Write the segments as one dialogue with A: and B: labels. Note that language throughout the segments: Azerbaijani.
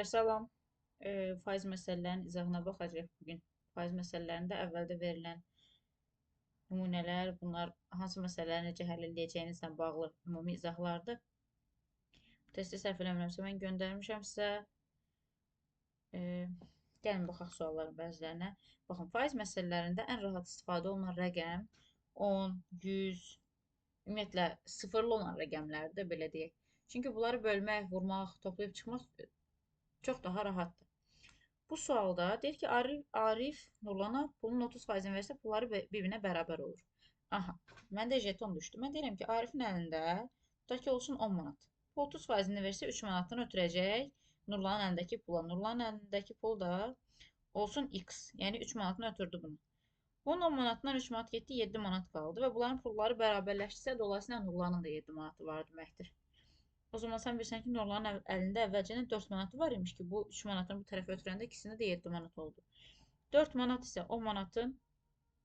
A: Salam. Faiz məsələlərinin izahına baxacağıq bugün. Faiz məsələlərində əvvəldə verilən nümunələr, bunlar hansı məsələləri necə həll edəcəyinizlə bağlı ümumi izahlardır. Testi səhv eləmirəmsə mən göndərmişəm sizə. E, Gəlin baxaq sualların bəzilərinə. Baxın, faiz məsələlərində ən rahat istifadə olunan rəqəm 10, 100, ümumiyyətlə sıfırlı olan rəqəmlərdir, belə deyək. Çünki bunları bölmək, vurmaq, toplayıb çıxmaq çox daha rahatdır. Bu sualda deyir ki, Arif Nurlana pulun 30%-ni versə, pulları bir-birinə bərabər olur. Aha, məndə jeton düşdü. Mən deyirəm ki, Arifin əlində tutaq ki, olsun 10 manat. 30%-ni versə 3 manatını ötürəcək Nurlanın əlindəki pula. Nurlanın əlindəki pul da olsun X. Yəni 3 manatını ötürdü bunu. Bunun 10 manatından 3 manat getdi, 7 manat qaldı və bunların pulları bərabərləşdirsə, dolayısıyla Nurlanın da 7 manatı var deməkdir. O zaman sən bilirsən ki, Nurlanın əlində əvvəlcədən 4 manatı var imiş ki, bu 3 manatını bu tərəfə ötürəndə ikisində də 7 manat oldu. 4 manat isə 10 manatın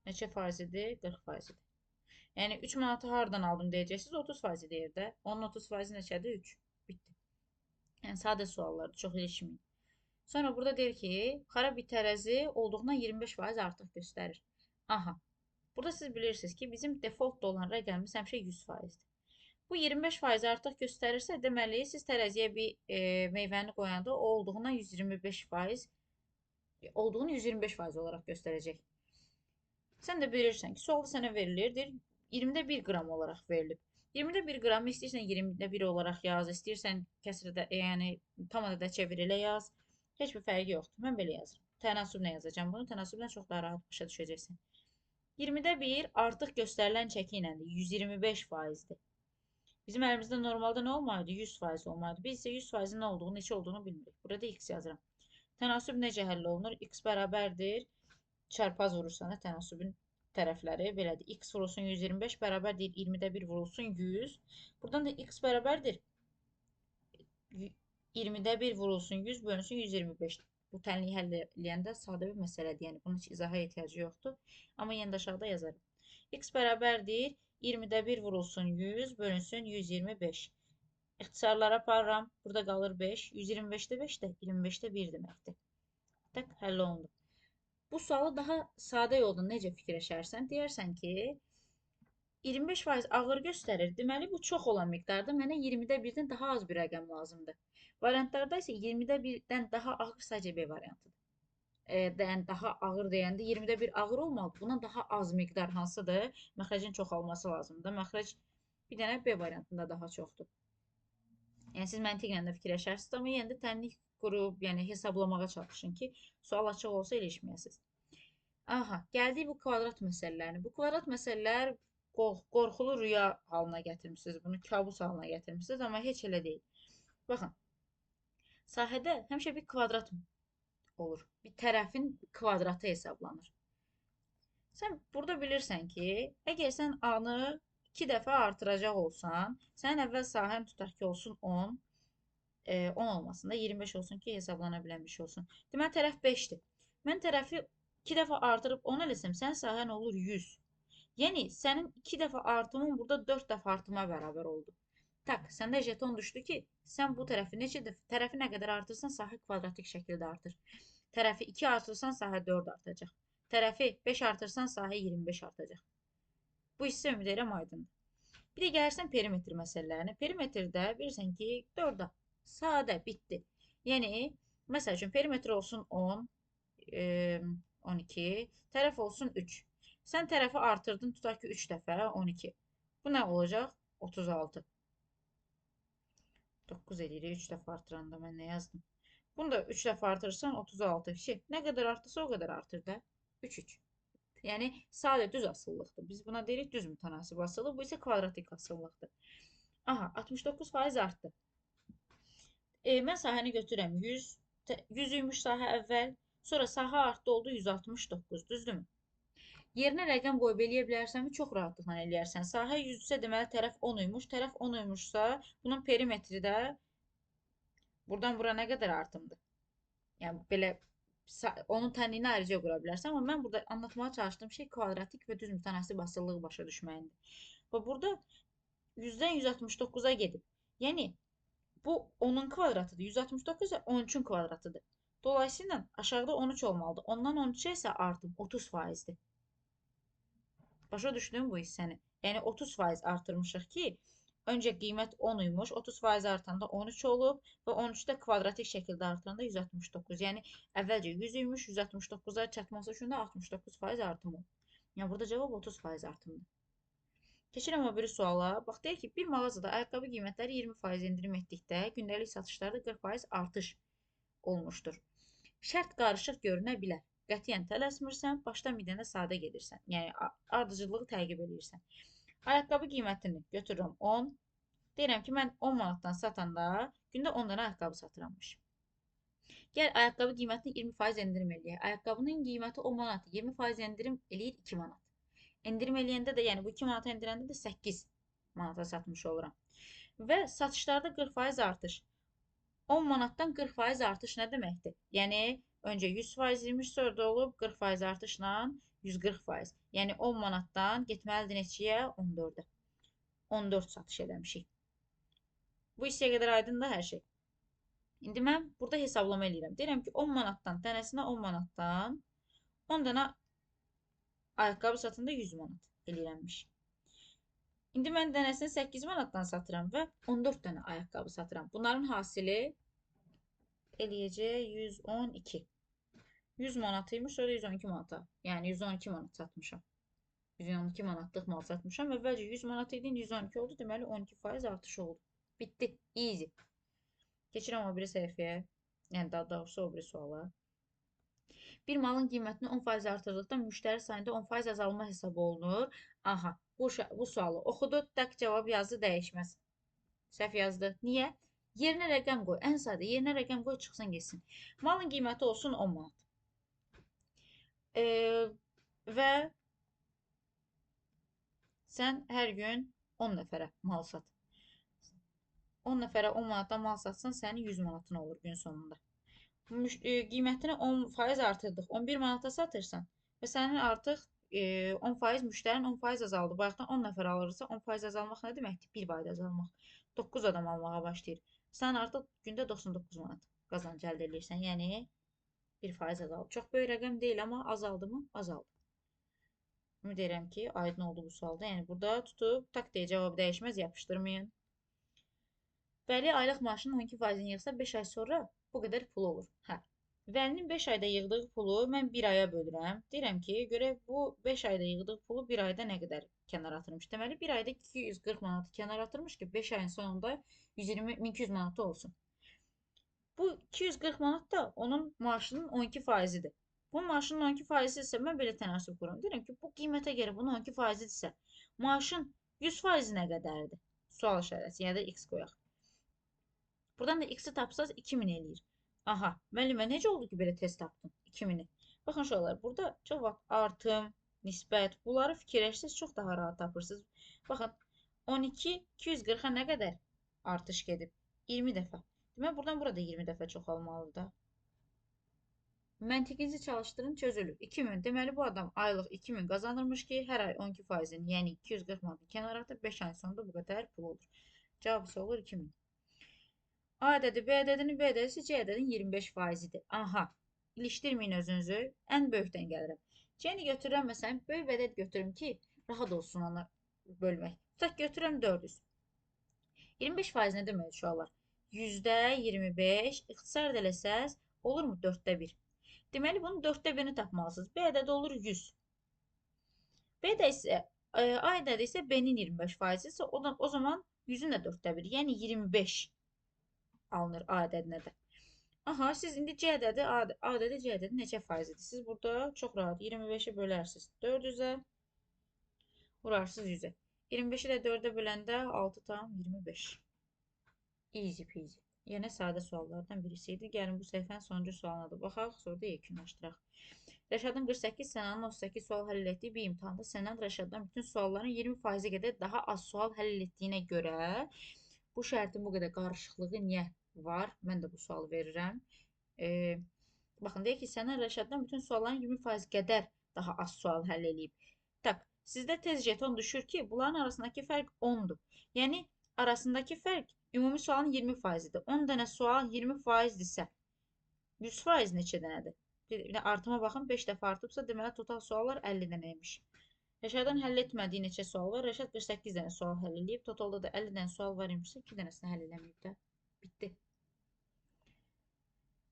A: neçə faizidir? 40%-dir. Yəni 3 manatı hardan aldım deyəcəksiniz, 30% deyir də. Onun 30%-i neçədir? 3. Bitdi. Yəni sadə suallardır, çox ilişməyin. Sonra burada deyir ki, xarab bir tərəzi olduğundan 25% artıq göstərir. Aha. Burada siz bilirsiniz ki, bizim default olan rəqəmimiz həmişə 100%-dir. Bu 25% artıq göstərirsə, deməli, siz tərəziyə bir meyvəni qoyanda o olduğundan 125% olduğunu 125% olaraq göstərəcək. Sən də bilirsən ki, sualda sənə verilir, deyir 20-də 1 qram olaraq verilib. 20-də 1 qramı istəyirsən 20-də 1 olaraq yaz, istəyirsən kəsrdə, yəni tam ədədə çevir elə yaz. Heç bir fərqi yoxdur. Mən belə yazıram. Tənasüblə yazacağam bunu. Tənasüblə çox daha rahat başa düşəcəksən. 20-də 1 artıq göstərilən çəki ilədir. 125%-dir. Bizim əlimizdə normalda nə olmalıdır? 100% olmalıdır. Biz isə 100%-in nə olduğunu, neçə olduğunu bilmirik. Burada x yazıram. Tənasüb necə həll olunur? X bərabərdir. Çarpaz vurursan da tənasübün tərəfləri belədir. X vurulsun 125 bərabər deyil 20-də 1 vurulsun 100. Buradan da x bərabərdir. 20-də 1 vurulsun 100 bölünsün 125. Bu tənliyi həll edəndə sadə bir məsələdir. Yəni bunun heç izaha ehtiyacı yoxdur. Amma yenə də aşağıda yazarım. X bərabərdir. 20-də 1 vurulsun 100 bölünsün 125. İxtisarlara aparıram. Burada qalır 5. 125-də 5 də 25-də 1 deməkdir. Tak, həll olundu. Bu sualı daha sadə yolda necə fikirləşərsən? Deyərsən ki, 25% ağır göstərir. Deməli, bu çox olan miqdarda mənə 20-də 1-dən daha az bir rəqəm lazımdır. Variantlarda isə 20-də 1-dən daha ağır sadəcə B variantıdır. Yəni daha ağır deyəndə 20-də 1 ağır olmalıdır. Buna daha az miqdar hansıdır? Məxrəcin çoxalması lazımdır. Məxrəc bir dənə B variantında daha çoxdur. Yəni siz məntiqlə də fikirləşərsiniz, amma yenə də tənlik qurub, yəni hesablamağa çalışın ki, sual açıq olsa ilişməyəsiniz. Aha, gəldik bu kvadrat məsələlərinə. Bu kvadrat məsələlər qorxulu rüya halına gətirmişsiniz. Bunu kabus halına gətirmişsiniz, amma heç elə deyil. Baxın, sahədə həmişə bir kvadrat olur. Bir tərəfin kvadratı hesablanır. Sən burada bilirsən ki, əgər sən A-nı 2 dəfə artıracaq olsan, sənin əvvəl sahən tutaq ki, olsun 10, 10 olmasın da 25 olsun ki, hesablana bilən bir şey olsun. Deməli, tərəf 5-dir. Mən tərəfi 2 dəfə artırıb 10 eləsəm, sənin sahən olur 100. Yəni, sənin 2 dəfə artımın burada 4 dəfə artıma bərabər oldu. Tak, səndə jeton düşdü ki, sən bu tərəfi nə qədər artırsan, sahə kvadratik şəkildə artır. Tərəfi 2 artırsan, sahə 4 artacaq. Tərəfi 5 artırsan, sahə 25 artacaq. Bu hissə ümid edirəm aydındır. Bir də gəlirsən perimetr məsələlərinə. Perimetrdə bilirsən ki, 4 sadə, bitdi. Yəni, məsəl üçün, perimetr olsun 10, 12, tərəf olsun 3. Sən tərəfi artırdın, tutaq ki, 3 dəfə 12. Bu nə olacaq? 36. 9 edirik 3 dəfə artıranda mən nə yazdım? Bunu da 3 dəfə artırırsan 36. Nə qədər artırsa o qədər artır da. 3. Yəni sadə düz asıllıqdır. Biz buna deyirik düz mütənasib asıllıq. Bu isə kvadratik asıllıqdır. Aha, 69% artdı. Mən sahəni götürürəm 100. 100 imiş sahə əvvəl. Sonra sahə artdı oldu 169. Düzdürmü? Yerinə rəqəm qoyub eləyə bilərsənmi? Çox rahatlıqla eləyərsən. Sahə 100 isə deməli tərəf 10 imiş. Tərəf 10 imişsə bunun perimetri də buradan bura nə qədər artımdır? Yəni belə onun tənliyini ayrıca qura bilərsən. Amma mən burada anlatmağa çalışdığım şey kvadratik və düz mütənasib asıllığı başa düşməyindir. Və burada 100-dən 169-a gedib. Yəni Bu 10'un kvadratıdır. 169 ise 13'ün kvadratıdır. Dolayısıyla aşağıda 13 olmalıdır. Ondan 13'e ise artım 30%'dir. Başa düşdün bu hissəni? Yəni 30% artırmışıq ki, öncə qiymət 10 imiş, 30% artanda 13 olub və 13-də kvadratik şəkildə artıranda 169. Yəni əvvəlcə 100 imiş, 169-a çatması üçün də 69% artım olub. Yəni burada cavab 30% artımdır. Keçirəm o biri suala. Bax, deyir ki, bir mağazada ayaqqabı qiymətləri 20% endirim etdikdə gündəlik satışlarda 40% artış olmuşdur. Şərt qarışıq görünə bilər. Qətiyyən tələsmirsən, başdan bir dənə sadə gedirsən. Yəni ardıcıllığı təqib edirsən. Ayaqqabı qiymətini götürürəm 10. Deyirəm ki, mən 10 manatdan satanda gündə 10 dənə ayaqqabı satırammış. Gəl ayaqqabı qiymətini 20% endirim eləyək. Ayaqqabının qiyməti 10 manatdır. 20% endirim eləyir 2 manat. Endirim eləyəndə də, yəni bu 2 manata endirəndə də 8 manata satmış oluram. Və satışlarda 40% artış. 10 manatdan 40% artış nə deməkdir? Yəni öncə 100% imiş, sonra da olub 40% artışla 140%. Yəni 10 manatdan getməlidir neçəyə? 14-ə. 14 satış eləmişik. Bu hissəyə qədər aydındır hər şey. İndi mən burada hesablama eləyirəm. Deyirəm ki, 10 manatdan, dənəsinə 10 manatdan 10 dənə ayaqqabı satında 100 manat eləyirəmmiş. İndi mən dənəsini 8 manatdan satıram və 14 dənə ayaqqabı satıram. Bunların hasili eləyəcək 112. 100 manatıymış, sonra 112 manata. Yəni 112 manat satmışam. 112 manatlıq mal satmışam. Əvvəlcə 100 manat idi, 112 oldu. Deməli 12% artış oldu. Bitdi. Easy. Keçirəm o biri səhifəyə. Yəni daha doğrusu o biri suala. Bir malın qiymətini 10% artırdıqda müştəri sayında 10% azalma hesab olunur. Aha, bu sualı oxudu, tak cavab yazdı, dəyişməz. Səhv yazdı. Niyə? Yerinə rəqəm qoy. Ən sadə yerinə rəqəm qoy, çıxsın getsin. Malın qiyməti olsun 10 manat. Və sən hər gün 10 nəfərə mal sat. 10 nəfərə 10 manatdan mal satsan, sənin 100 manatın olur gün sonunda. Qiymətini 10% artırdıq. 11 manata satırsan və sənin artıq 10% müştərin 10% azaldı. Bayaqdan 10 nəfər alırsa 10% azalmaq nə deməkdir? 1 bayda azalmaq. 9 adam almağa başlayır. Sən artıq gündə 99 manat qazanc əldə edirsən. Yəni 1% azaldı. Çox böyük rəqəm deyil, amma azaldı mı? Azaldı. Ümid edirəm ki, aydın oldu bu sualda. Yəni burada tutub tak deyə cavab dəyişməz, yapışdırmayın. Vəli aylıq maaşının 12%-ni yığsa 5 ay sonra bu qədər pul olur. Hə. Vəlinin 5 ayda yığdığı pulu mən 1 aya bölürəm. Deyirəm ki, görək bu 5 ayda yığdığı pulu 1 ayda nə qədər kənara atırmış. Deməli 1 ayda 240 manatı kənara atırmış ki, 5 ayın sonunda 1200 manatı olsun. Bu 240 manat da onun maaşının 12%-dir. Bu maaşının 12%-i isə mən belə tənasüb qururam. Deyirəm ki, bu qiymətə görə bunun 12%-dirsə, maaşın 100%-i nə qədərdir? Sual işarəsi, yəni də x qoyaq. Buradan da x-i tapsaz 2000 eləyir. Aha, müəllimə necə oldu ki, belə tez tapdın 2000-i? Baxın uşaqlar, burada çox vaxt artım, nisbət, bunları fikirləşsəz çox daha rahat tapırsınız. Baxın, 12, 240-a nə qədər artış gedib? 20 dəfə. Demək, buradan burada 20 dəfə çoxalmalıdır da. Məntiqinizi çalışdırın, çözülür. 2000, deməli bu adam aylıq 2000 qazanırmış ki, hər ay 12%-ni, yəni 240 manatı kənara atıb 5 ayın sonunda bu qədər pul olur. Cavab isə olur 2000. A ədədi B ədədinin, B ədədi isə C ədədinin 25%-idir. Aha, ilişdirməyin özünüzü. Ən böyükdən gəlirəm. C-ni götürürəm, məsələn, böyük ədəd götürürüm ki, rahat olsun onu bölmək. Tutaq götürürəm 400. 25% nə demək uşaqlar? %25 ixtisar eləsəz, olurmu 4-də 1? Deməli, bunun 4-də 1-ni tapmalısınız. B ədədi olur 100. B də isə, A ədədi isə B-nin 25%-i isə o zaman 100-ün də 4-də 1, yəni 25 alınır A ədədinə də. Aha, siz indi C ədədi, A ədədi, C ədədi neçə faizidir? Siz burada çox rahat 25-i bölərsiniz 400-ə, vurarsınız 100-ə. 25-i də 4-ə böləndə 6,25. Easy peasy. Yenə sadə suallardan birisi idi. Gəlin bu səhifənin sonuncu sualına da baxaq, sonra da yekunlaşdıraq. Rəşadın 48, Sənanın 38 sual həll etdiyi bir imtahanda Sənan Rəşaddan bütün sualların 20% qədər daha az sual həll etdiyinə görə bu şərtin bu qədər qarışıqlığı niyə var? Mən də bu sualı verirəm. Baxın, deyək ki, Sənan Rəşaddan bütün sualların 20% qədər daha az sual həll eləyib. Tak, sizdə tez jeton düşür ki, bunların arasındakı fərq 10-dur. Yəni, arasındakı fərq Ümumi sualın 20%-dir. 10 dənə sual 20%-dirsə, 100% neçə dənədir? Bir də artıma baxın, 5 dəfə artıbsa, deməli total suallar 50 dənəymiş. Rəşadın həll etmədiyi neçə sual var? Rəşad 48 dənə sual həll edib. Totalda da 50 dənə sual var imişsə, 2 dənəsini həll eləməyib də. Bitdi.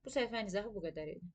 A: Bu səhifənin izahı bu qədər idi.